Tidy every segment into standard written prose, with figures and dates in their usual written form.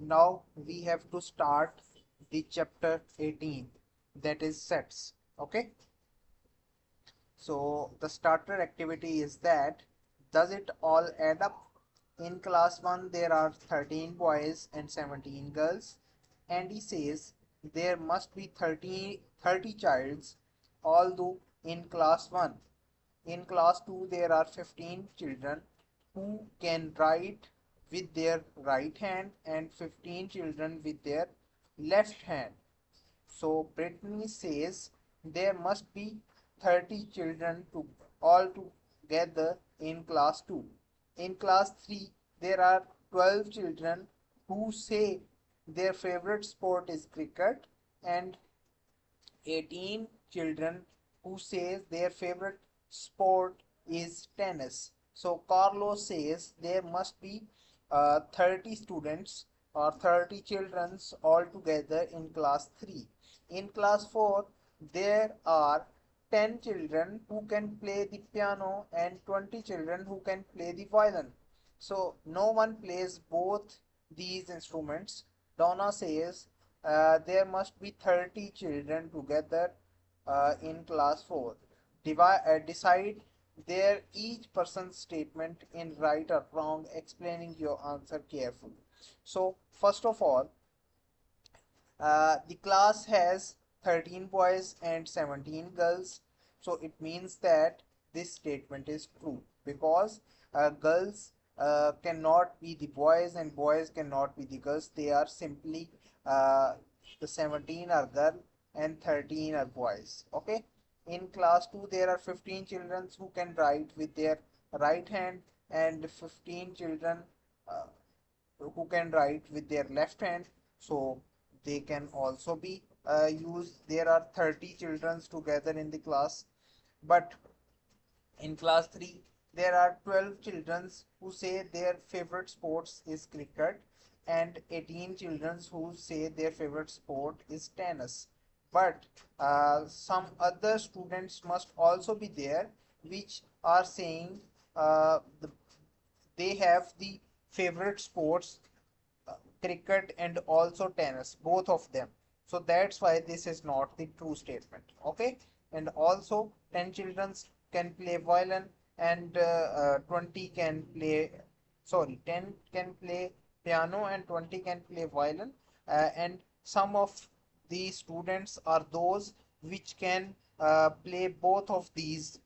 now we have to start the chapter 18, that is sets. Okay, so the starter activity is that, does it all add up? In class 1 there are 13 boys and 17 girls. Andy says there must be 30 childs, although in class 1. In class 2 there are 15 children who can write with their right hand and 15 children with their left hand. So Brittany says there must be 30 children to all together in class 2. In class 3 there are 12 children who say their favorite sport is cricket and 18 children who say their favorite sport is tennis. So Carlos says there must be 30 students or 30 children altogether in class 3. In class 4 there are 10 children who can play the piano and 20 children who can play the violin. So no one plays both these instruments. Donna says there must be 30 children together in class 4. Decide their each person's statement in right or wrong, explaining your answer carefully. So first of all, the class has 13 boys and 17 girls. So it means that this statement is true because girls cannot be the boys and boys cannot be the girls. They are simply the 17 are girl and 13 are boys. Okay. In class 2 there are 15 children who can write with their right hand and 15 children uh, who can write with their left hand. So they can also be used. There are 30 children together in the class, but in class 3 there are 12 children who say their favorite sports is cricket and 18 children who say their favorite sport is tennis. But some other students must also be there which are saying they have the favorite sports cricket and also tennis, both of them. So that's why this is not the true statement. Okay, and also 10 children can play violin and 20 can play, sorry, 10 can play piano and 20 can play violin, and some of the students are those which can play both of these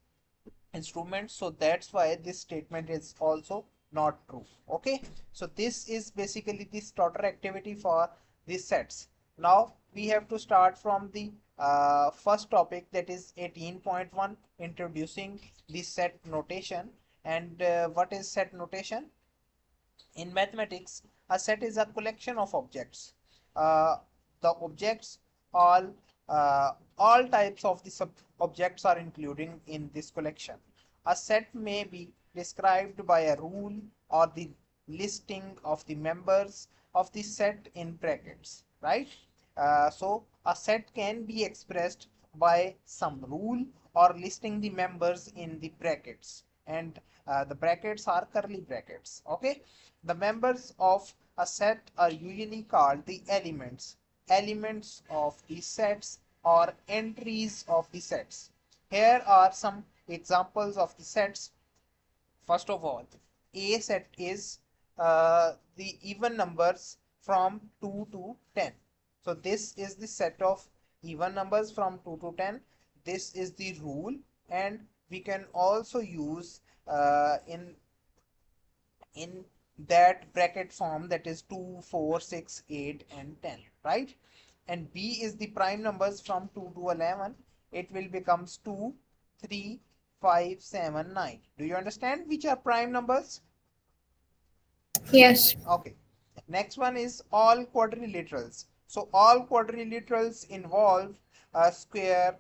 instruments. So that's why this statement is also not true. Okay, so this is basically the starter activity for these sets. Now we have to start from the first topic, that is 18.1, introducing the set notation. And what is set notation? In mathematics, a set is a collection of objects. Uh, the objects, all all types of the sub objects are included in this collection. A set may be described by a rule or the listing of the members of the set in brackets, right? So a set can be expressed by some rule or listing the members in the brackets, and the brackets are curly brackets. Okay, the members of a set are usually called the elements. Elements of the sets or entries of the sets. Here are some examples of the sets. First of all, A set is the even numbers from 2 to 10. So this is the set of even numbers from 2 to 10. This is the rule, and we can also use in that bracket form, that is 2, 4, 6, 8 and 10, right? And B is the prime numbers from 2 to 11. It will becomes 2, 3, 5, 7, 9. Do you understand which are prime numbers? Yes. Okay. Next one is all quadrilaterals. So all quadrilaterals involve a square,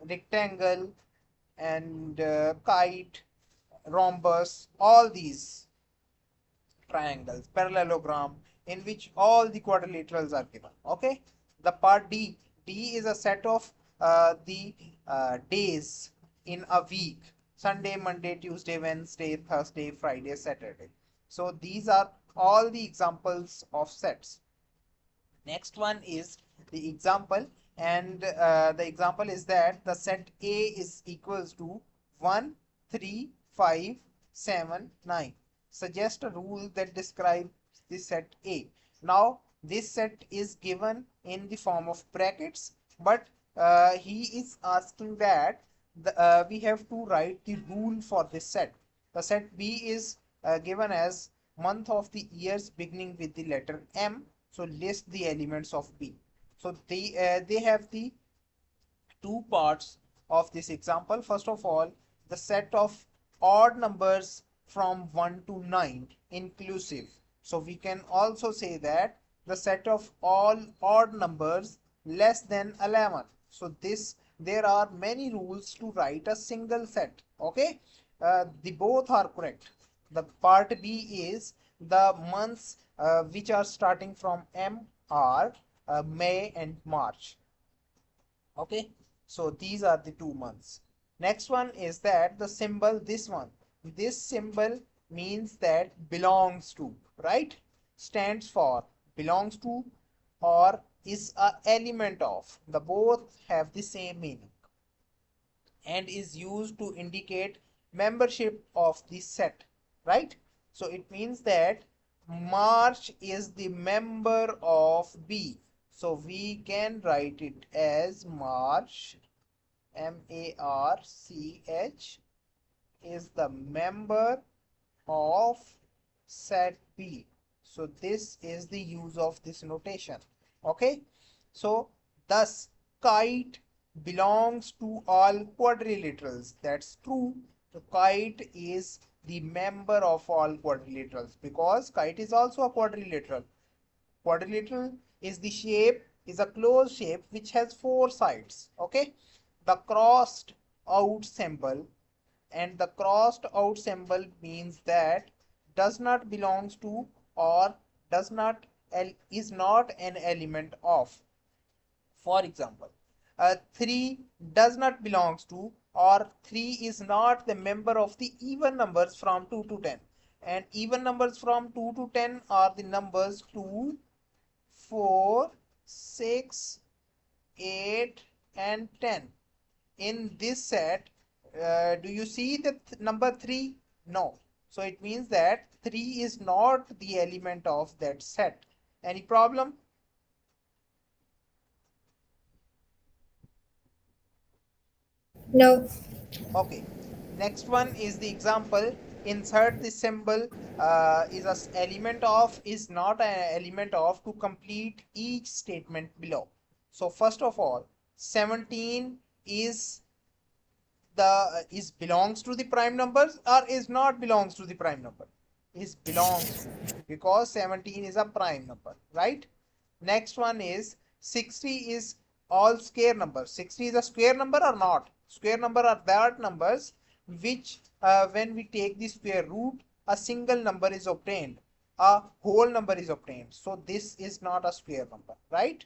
rectangle, and kite, rhombus, all these triangles, parallelogram, in which all the quadrilaterals are given. Okay. The part D. D is a set of the days in a week: Sunday, Monday, Tuesday, Wednesday, Thursday, Friday, Saturday. So these are all the examples of sets. Next one is the example, and the example is that the set A is equals to 1, 3, 5, 7, 9. Suggest a rule that describes the set A. Now this set is given in the form of brackets, but he is asking that we have to write the rule for this set. The set B is given as month of the years beginning with the letter M. So list the elements of B. So they have the two parts of this example. First of all, the set of odd numbers from 1 to 9 inclusive. So we can also say that the set of all odd numbers less than 11. So there are many rules to write a single set. Okay, the both are correct. The part B is the months which are starting from M are May and March. Okay, so these are the 2 months. Next one is that the symbol, this symbol means that belongs to, right? Stands for, belongs to, or is a element of. The both have the same meaning and is used to indicate membership of the set, right? So it means that March is the member of B. So we can write it as March, M-A-R-C-H, is the member of set B. So this is the use of this notation. Okay, so thus kite belongs to all quadrilaterals. That's true. The kite is the member of all quadrilaterals because kite is also a quadrilateral. Quadrilateral is the shape, is a closed shape which has 4 sides. Okay, the crossed out symbol, and the crossed out symbol means that does not belongs to or does not is not an element of. For example, 3 does not belongs to or 3 is not the member of the even numbers from 2 to 10, and even numbers from 2 to 10 are the numbers 2, 4, 6, 8 and 10. In this set, do you see the number 3? No. So it means that 3 is not the element of that set. Any problem? No. Okay. Next one is the example. Insert the symbol is a element of, is not an element of, to complete each statement below. So first of all, 17 is the is belongs to the prime numbers or is not belongs to the prime number? Is belongs to, because 17 is a prime number, right? Next one is 60 is all square numbers. 60 is a square number or not? Square number are that numbers which when we take the square root, a single number is obtained, a whole number is obtained. So this is not a square number, right?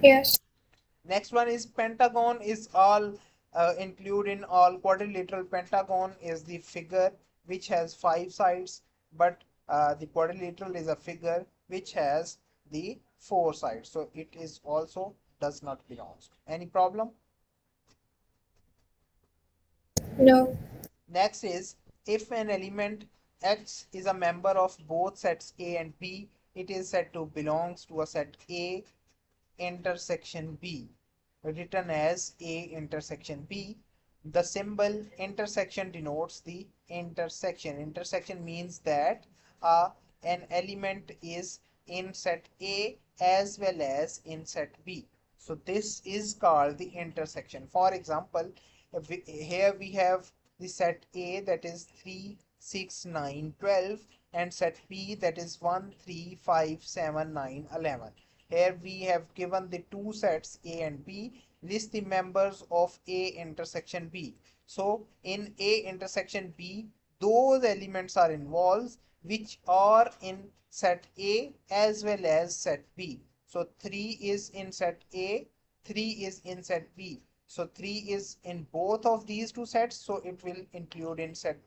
Yes. Next one is pentagon is all include in all quadrilateral. Pentagon is the figure which has 5 sides, but the quadrilateral is a figure which has the 4 sides. So it is also does not belongs. Any problem? No. Next is if an element X is a member of both sets A and B, it is said to belongs to a set A intersection B, written as A intersection B. The symbol intersection denotes the intersection. Intersection means that an element is in set A as well as in set B. So this is called the intersection. For example, here we have the set A that is 3, 6, 9, 12, and set B that is 1, 3, 5, 7, 9, 11. Here we have given the two sets A and B. List the members of A intersection B. So in A intersection B, those elements are involved which are in set A as well as set B. So 3 is in set A, 3 is in set B. So 3 is in both of these two sets, so it will include in set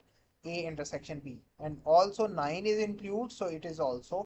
A intersection B, and also 9 is included, so it is also